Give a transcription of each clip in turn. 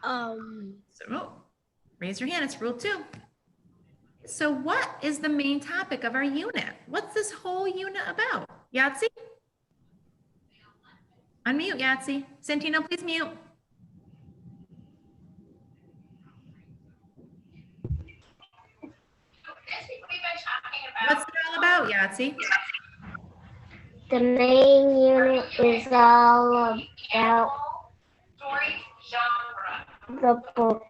So, raise your hand, it's rule 2. So what is the main topic of our unit? What's this whole unit about? Yahtzee? Unmute, Yahtzee. Santino, please mute. What's it all about, Yahtzee? The main unit is all about the books.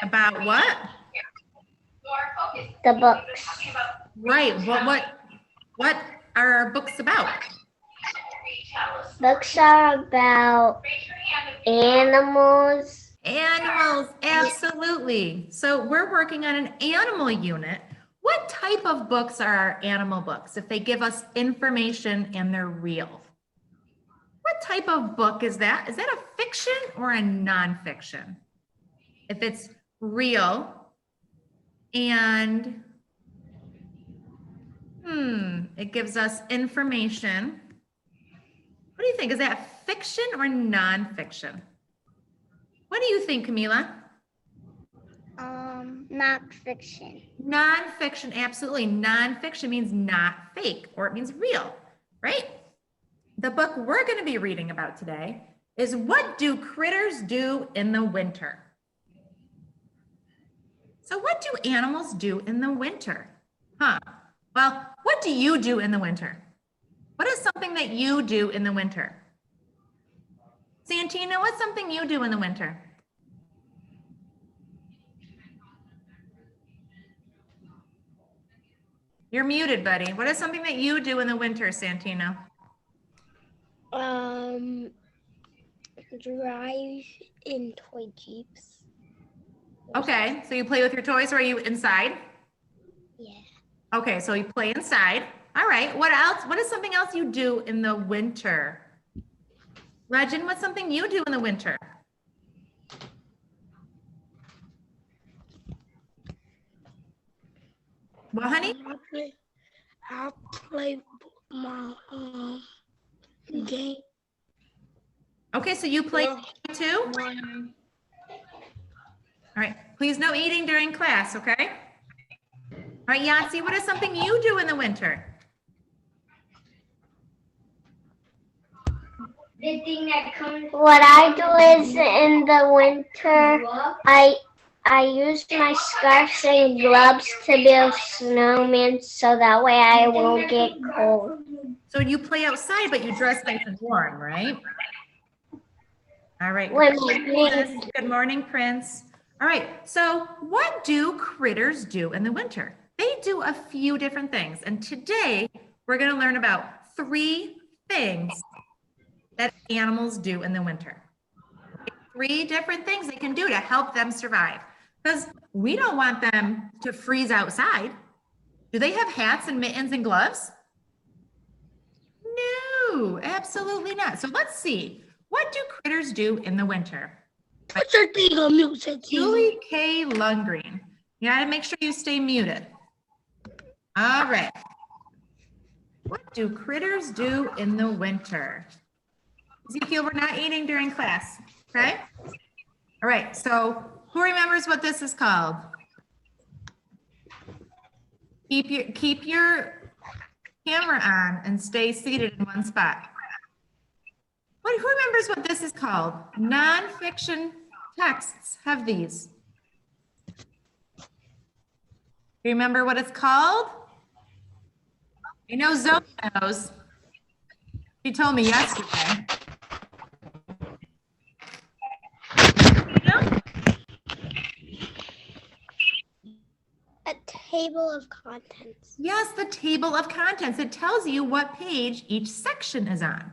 About what? The books. Right. What are our books about? Books are about animals. Animals, absolutely. So we're working on an animal unit. What type of books are our animal books if they give us information and they're real? What type of book is that? Is that a fiction or a nonfiction? If it's real and it gives us information. What do you think? Is that fiction or nonfiction? What do you think, Camila? Nonfiction. Nonfiction, absolutely. Nonfiction means not fake, or it means real, right? The book we're going to be reading about today is What Do Critters Do in the Winter? So what do animals do in the winter? Well, what do you do in the winter? What is something that you do in the winter? Santino, what's something you do in the winter? You're muted, buddy. What is something that you do in the winter, Santino? Drive in toy jeeps. Okay, so you play with your toys, or are you inside? Yeah. Okay, so you play inside. All right, what else? What is something else you do in the winter? Legend, what's something you do in the winter? Well, honey? I play my game. Okay, so you play too? All right, please no eating during class, okay? All right, Yancy, what is something you do in the winter? What I do is in the winter, I use my scarf and gloves to build snowmen so that way I won't get cold. So you play outside, but you dress nice and warm, right? All right. Good morning, Prince. All right, so what do critters do in the winter? They do a few different things, and today we're going to learn about 3 things that animals do in the winter. 3 different things they can do to help them survive, because we don't want them to freeze outside. Do they have hats and mittens and gloves? No, absolutely not. So let's see. What do critters do in the winter? Put your thing on mute, Julie K. Lundgreen. You gotta make sure you stay muted. All right. What do critters do in the winter? Ezekiel, we're not eating during class, okay? All right, so who remembers what this is called? Keep your camera on and stay seated in one spot. Who remembers what this is called? Nonfiction texts have these. Remember what it's called? I know Zoe knows. She told me yesterday. A table of contents. Yes, the table of contents. It tells you what page each section is on.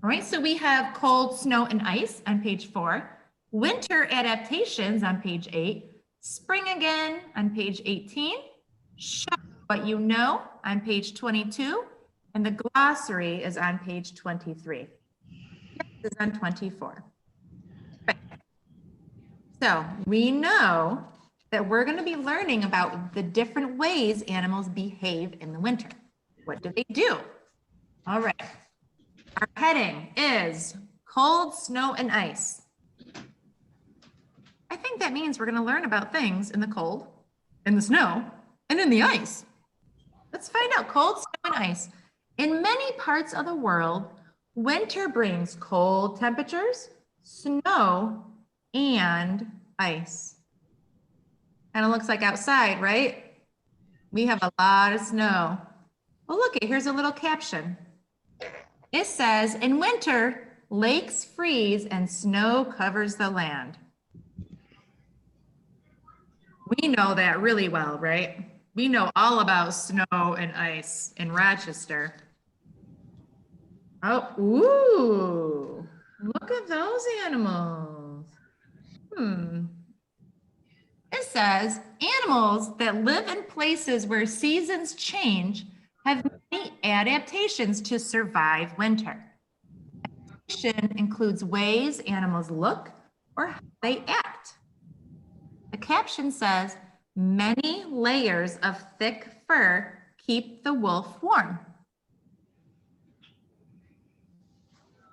All right, so we have cold, snow, and ice on page 4, winter adaptations on page 8, spring again on page 18, show what you know on page 22, and the glossary is on page 23. This is on 24. Right. So we know that we're going to be learning about the different ways animals behave in the winter. What do they do? All right. Our heading is cold, snow, and ice. I think that means we're going to learn about things in the cold, in the snow, and in the ice. Let's find out cold, snow, and ice. In many parts of the world, winter brings cold temperatures, snow, and ice. Kind of looks like outside, right? We have a lot of snow. Well, look, here's a little caption. It says, in winter, lakes freeze and snow covers the land. We know that really well, right? We know all about snow and ice in Rochester. Oh, ooh, look at those animals. It says, animals that live in places where seasons change have many adaptations to survive winter. Adaptation includes ways animals look or how they act. The caption says, many layers of thick fur keep the wolf warm.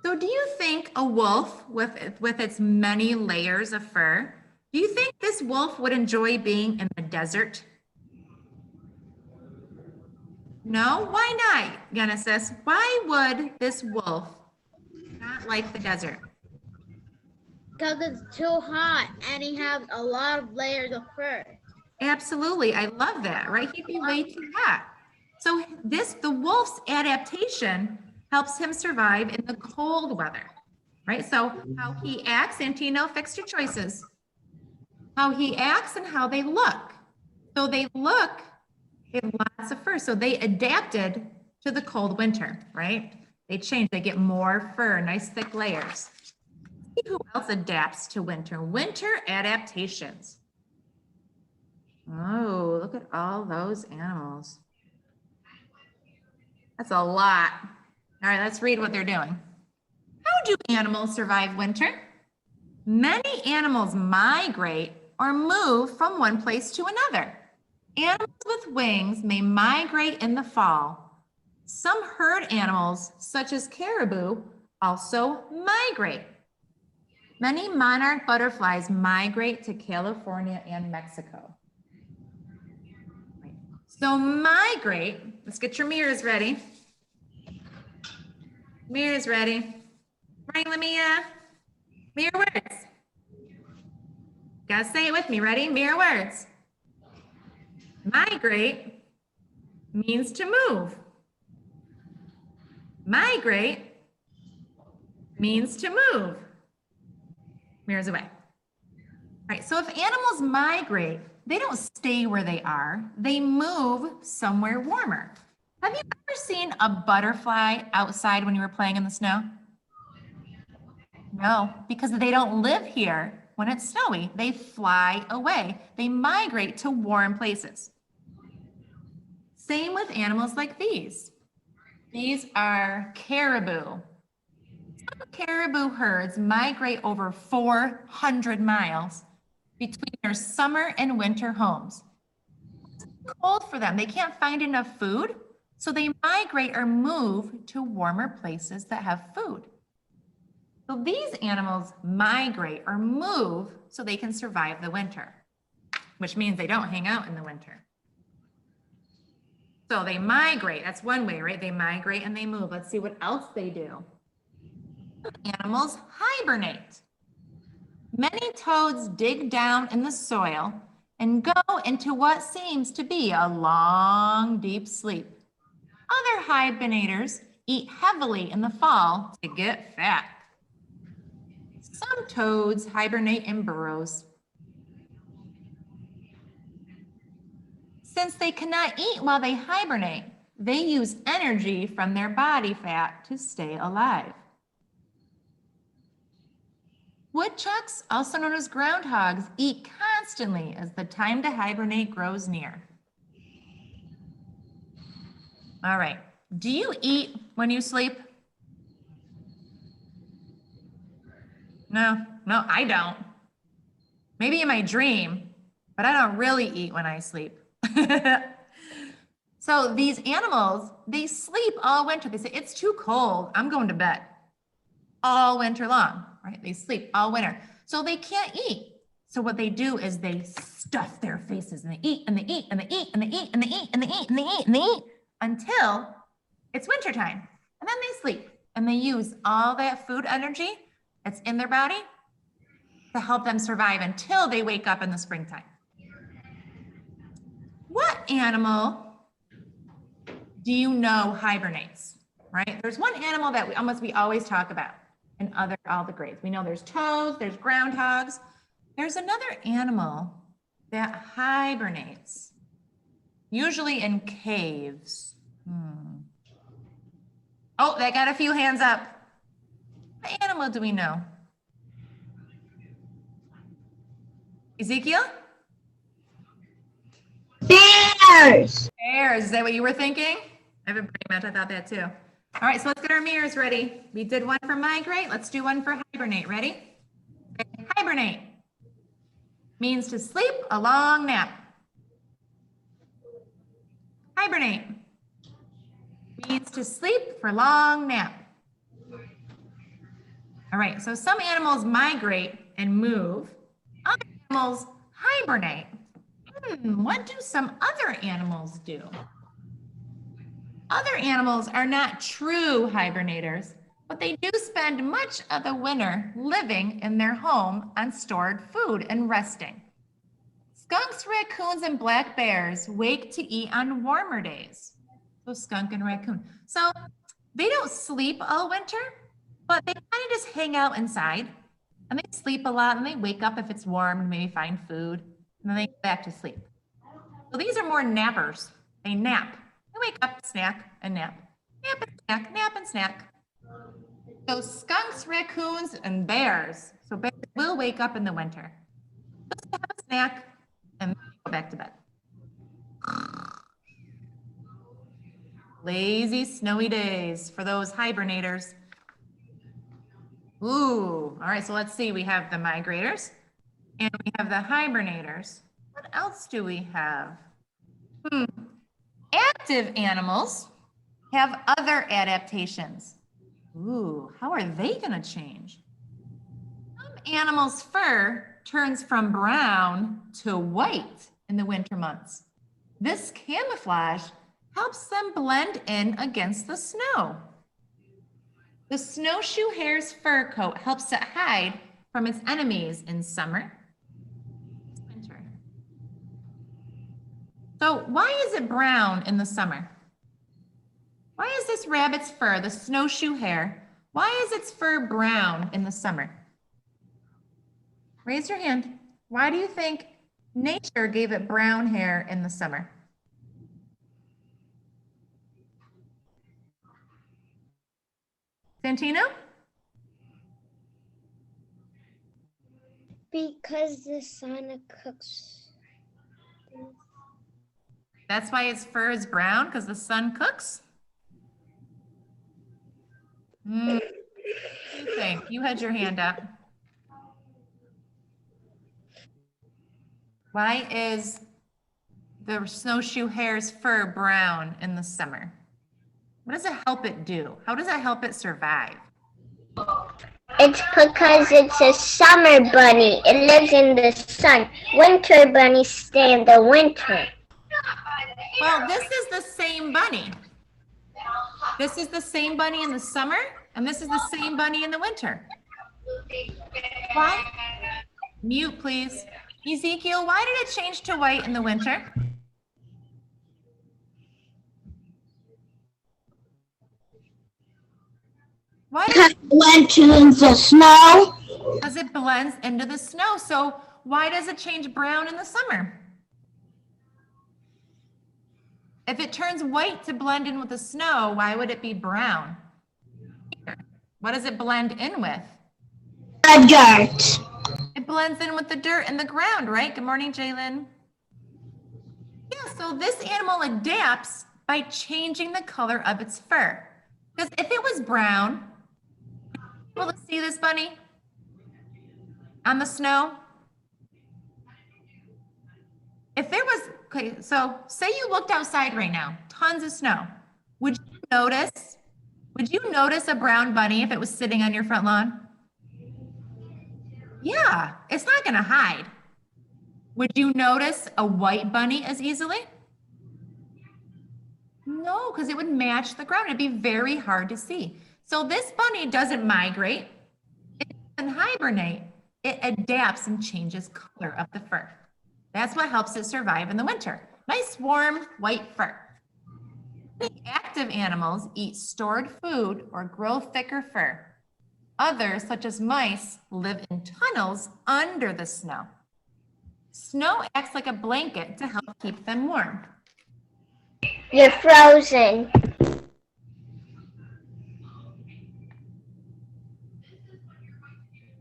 So do you think a wolf with its many layers of fur, do you think this wolf would enjoy being in the desert? No, why not, Genesis? Why would this wolf not like the desert? Because it's too hot and he has a lot of layers of fur. Absolutely, I love that, right? He'd be way too hot. So the wolf's adaptation helps him survive in the cold weather, right? So how he acts, Santino, fix your choices. How he acts and how they look. So they have lots of fur. So they adapted to the cold winter, right? They changed, they get more fur, nice thick layers. See who else adapts to winter? Winter adaptations. Oh, look at all those animals. That's a lot. All right, let's read what they're doing. How do animals survive winter? Many animals migrate or move from one place to another. Animals with wings may migrate in the fall. Some herd animals, such as caribou, also migrate. Many monarch butterflies migrate to California and Mexico. So migrate, let's get your mirrors ready. Mirrors ready. Right, Lamia? Mirror words. Gotta say it with me, ready? Mirror words. Migrate means to move. Migrate means to move. Mirrors away. All right, so if animals migrate, they don't stay where they are. They move somewhere warmer. Have you ever seen a butterfly outside when you were playing in the snow? No, because they don't live here when it's snowy. They fly away. They migrate to warm places. Same with animals like these. These are caribou. Some caribou herds migrate over 400 miles between their summer and winter homes. It's cold for them. They can't find enough food, so they migrate or move to warmer places that have food. So these animals migrate or move so they can survive the winter, which means they don't hang out in the winter. So they migrate, that's one way, right? They migrate and they move. Let's see what else they do. Animals hibernate. Many toads dig down in the soil and go into what seems to be a long, deep sleep. Other hibernators eat heavily in the fall to get fat. Some toads hibernate in burrows. Since they cannot eat while they hibernate, they use energy from their body fat to stay alive. Woodchucks, also known as groundhogs, eat constantly as the time to hibernate grows near. All right, do you eat when you sleep? No, I don't. Maybe in my dream, but I don't really eat when I sleep. So these animals, they sleep all winter. They say, it's too cold, I'm going to bed. all winter long, right? They sleep all winter. So they can't eat. So what they do is they stuff their faces and they eat and they eat and they eat and they eat and they eat and they eat and they eat and they eat until it's wintertime. And then they sleep and they use all that food energy that's in their body to help them survive until they wake up in the springtime. What animal do you know hibernates, right? There's one animal that we always talk about in all the grades. We know there's toads, there's groundhogs. There's another animal that hibernates, usually in caves. Oh, that got a few hands up. What animal do we know? Ezekiel? Bears. Bears, is that what you were thinking? I have a brain match, I thought that too. All right, so let's get our mirrors ready. We did one for migrate, let's do one for hibernate. Ready? Hibernate means to sleep a long nap. Hibernate means to sleep for long nap. All right, so some animals migrate and move. Other animals hibernate. What do some other animals do? Other animals are not true hibernators, but they do spend much of the winter living in their home on stored food and resting. Skunks, raccoons, and black bears wake to eat on warmer days. So skunk and raccoon. So they don't sleep all winter, but they kind of just hang out inside and they sleep a lot and they wake up if it's warm and maybe find food and then they go back to sleep. So these are more nappers. They nap. They wake up, snack, and nap. Nap and snack, nap and snack. So skunks, raccoons, and bears. So bears will wake up in the winter. Just have a snack and go back to bed. Lazy, snowy days for those hibernators. Ooh, all right, so let's see. We have the migrators and we have the hibernators. What else do we have? Active animals have other adaptations. Ooh, how are they gonna change? Some animals' fur turns from brown to white in the winter months. This camouflage helps them blend in against the snow. The snowshoe hare's fur coat helps it hide from its enemies in summer and winter. So why is it brown in the summer? Why is this rabbit's fur, the snowshoe hare, why is its fur brown in the summer? Raise your hand. Why do you think nature gave it brown hair in the summer? Santino? Because the sun cooks. That's why its fur is brown, because the sun cooks? What do you think? You had your hand up. Why is the snowshoe hare's fur brown in the summer? What does it help it do? How does it help it survive? It's because it's a summer bunny. It lives in the sun. Winter bunnies stay in the winter. Well, this is the same bunny. This is the same bunny in the summer, and this is the same bunny in the winter. Why? Mute, please. Ezekiel, why did it change to white in the winter? Why does It blends into the snow. Because it blends into the snow. So why does it change brown in the summer? If it turns white to blend in with the snow, why would it be brown? What does it blend in with? The dirt. It blends in with the dirt and the ground, right? Good morning, Jalen. Yeah, so this animal adapts by changing the color of its fur. Because if it was brown, able to see this bunny on the snow? If there was, okay, so say you looked outside right now, tons of snow. Would Would you notice a brown bunny if it was sitting on your front lawn? Yeah, it's not going to hide. Would you notice a white bunny as easily? No, because it would match the ground. It'd be very hard to see. So this bunny doesn't migrate. It doesn't hibernate. It adapts and changes color of the fur. That's what helps it survive in the winter. Nice warm white fur. Many active animals eat stored food or grow thicker fur. Others, such as mice, live in tunnels under the snow. Snow acts like a blanket to help keep them warm. You're frozen.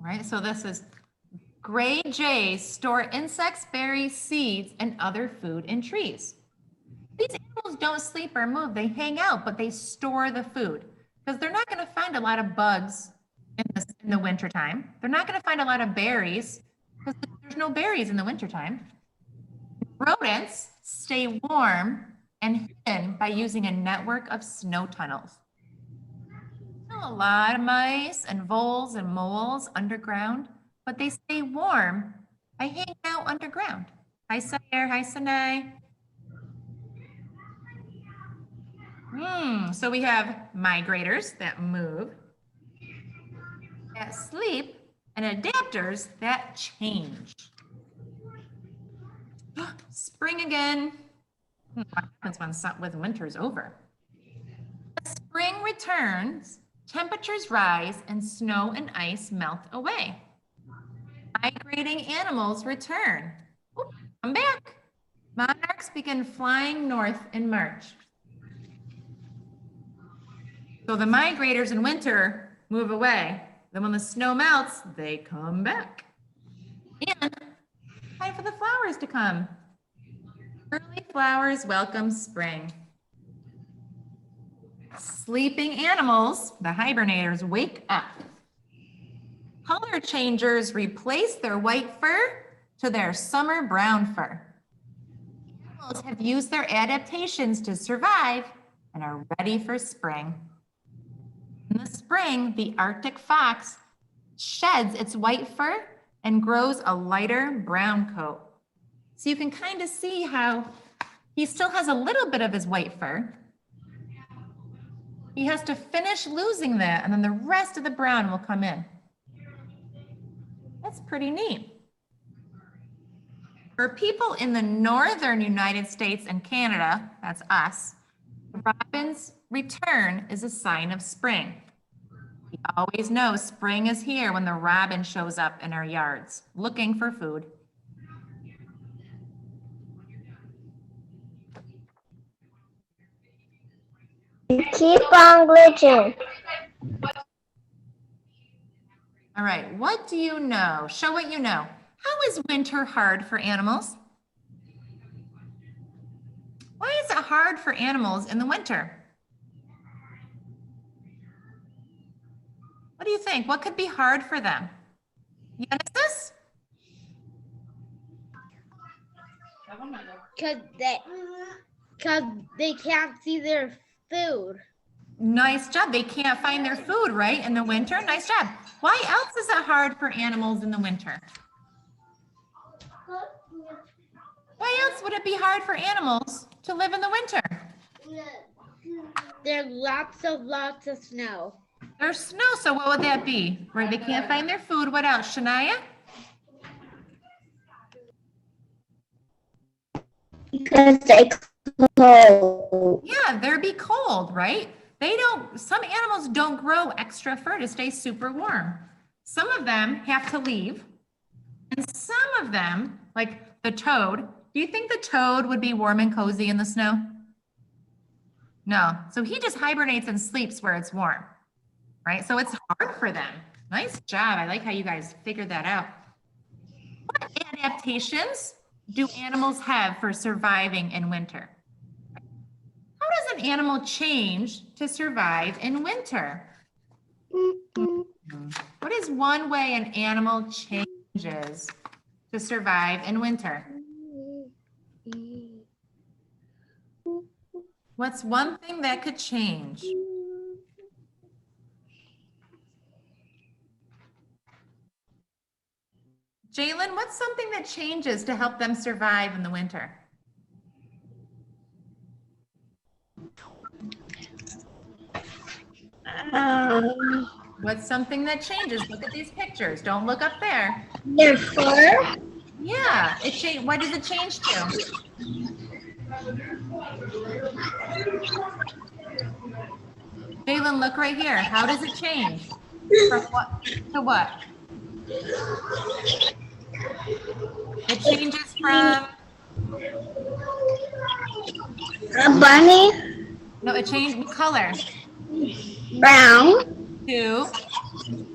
Right, so this is gray jays store insects, berries, seeds, and other food in trees. These animals don't sleep or move, they hang out, but they store the food because they're not going to find a lot of bugs in the wintertime. They're not going to find a lot of berries because there's no berries in the wintertime. Rodents stay warm and hidden by using a network of snow tunnels. A lot of mice and voles and moles underground, but they stay warm by hanging out underground. Hi, Sayer. Hi, Sanai. So we have migrators that move, that sleep, and adapters that change. Spring again. What happens when winter's over? As spring returns, temperatures rise and snow and ice melt away. Migrating animals return. Come back. Monarchs begin flying north in March. So the migrators in winter move away. Then when the snow melts, they come back. And time for the flowers to come. Early flowers welcome spring. Sleeping animals, the hibernators, wake up. Color changers replace their white fur to their summer brown fur. Animals have used their adaptations to survive and are ready for spring. In the spring, the Arctic fox sheds its white fur and grows a lighter brown coat. So you can kind of see how he still has a little bit of his white fur. He has to finish losing that, and then the rest of the brown will come in. That's pretty neat. For people in the northern United States and Canada, that's us, the robin's return is a sign of spring. We always know spring is here when the robin shows up in our yards, looking for food. Keep on glitching. All right, what do you know? Show what you know. How is winter hard for animals? Why is it hard for animals in the winter? What do you think? What could be hard for them? Genesis? Because they can't see their food. Nice job. They can't find their food, right, in the winter? Nice job. Why else is it hard for animals in the winter? Why else would it be hard for animals to live in the winter? There's lots of snow. There's snow, so what would that be? Right, they can't find their food. What else, Shania? Because they cold. Yeah, they'd be cold, right? Some animals don't grow extra fur to stay super warm. Some of them have to leave. And some of them, like the toad, do you think the toad would be warm and cozy in the snow? No, so he just hibernates and sleeps where it's warm, right? So it's hard for them. Nice job. I like how you guys figured that out. What adaptations do animals have for surviving in winter? How does an animal change to survive in winter? What is one way an animal changes to survive in winter? What's one thing that could change? Jalen, what's something that changes to help them survive in the winter? What's something that changes? Look at these pictures. Don't look up there. Their fur. Yeah, it changed. What does it change to? Jalen, look right here. How does it change? From what to what? It changes from, A bunny. no, it changed color Brown. to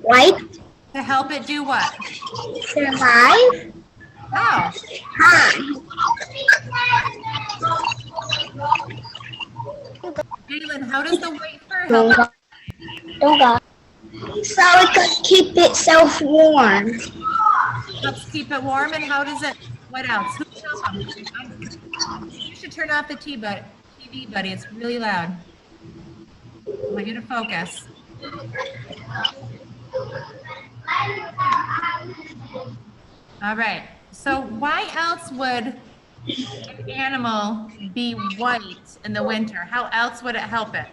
White. help it do what? Survive. How? Hi. Jalen, how does the white fur help? Don't go. So it could keep itself warm. Helps keep it warm, and how does it, what else? Who can help them? You should turn off the TV, buddy. It's really loud. I want you to focus. All right. So why else would an animal be white in the winter? How else would it help it?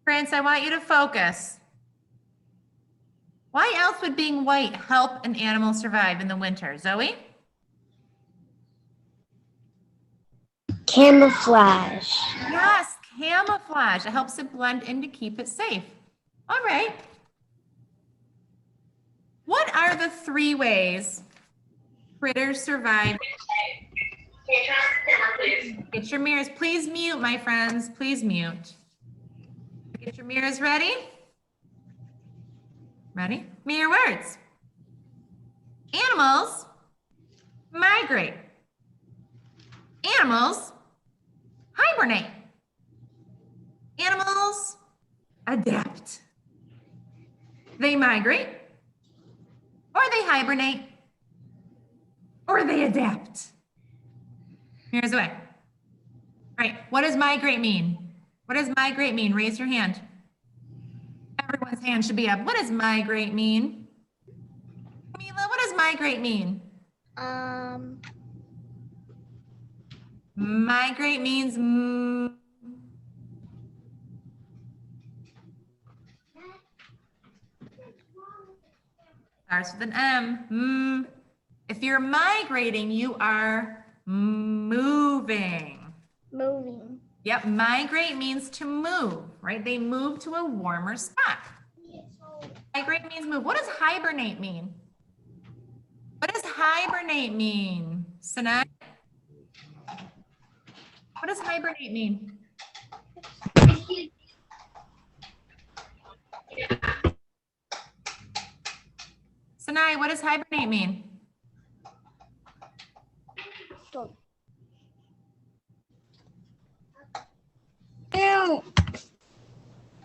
Prince, I want you to focus. Why else would being white help an animal survive in the winter? Zoe? Camouflage. Yes, camouflage. It helps it blend in to keep it safe. All right. What are the 3 ways critters survive? Get your mirrors. Please mute, my friends. Please mute. Get your mirrors ready. Ready? Mirror words. Animals migrate. Animals hibernate. Animals adapt. They migrate, or they hibernate, or they adapt. Here's the way. All right, what does migrate mean? What does migrate mean? Raise your hand. Everyone's hand should be up. What does migrate mean? Mila, what does migrate mean? Migrate means starts with an M. If you're migrating, you are moving. Moving. Yep, migrate means to move, right? They move to a warmer spot. Migrate means move. What does hibernate mean? What does hibernate mean? Sanai? What does hibernate mean? Sanai, what does hibernate mean?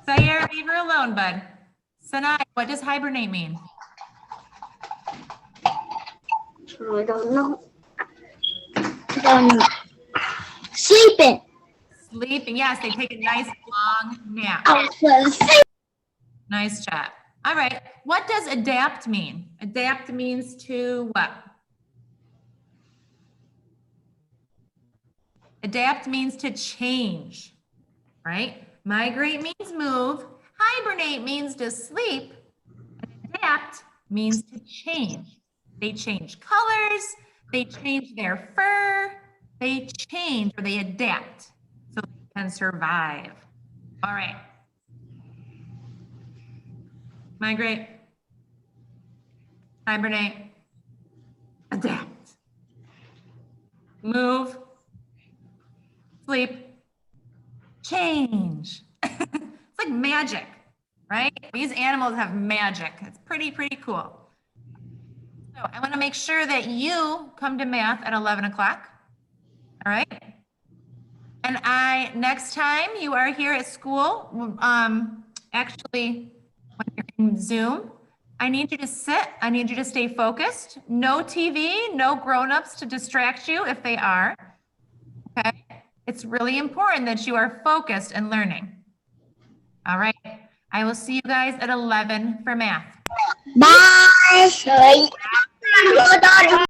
Sayer, leave her alone, bud. Sanai, what does hibernate mean? I don't know. Sleeping. Sleeping. Yes, they take a nice long nap. Nice job. All right. What does adapt mean? Adapt means to what? Adapt means to change, right? Migrate means move. Hibernate means to sleep. And adapt means to change. They change colors. They change their fur. They change or they adapt so they can survive. All right. Migrate, hibernate, adapt, move, sleep, change. It's like magic, right? These animals have magic. It's pretty cool. So I want to make sure that you come to math at 11 o'clock. All right. And next time you are here at school, actually, when you're in Zoom, I need you to sit. I need you to stay focused. No TV, no grown-ups to distract you if they are. Okay. It's really important that you are focused and learning. All right. I will see you guys at 11 for math. Bye. Daughter.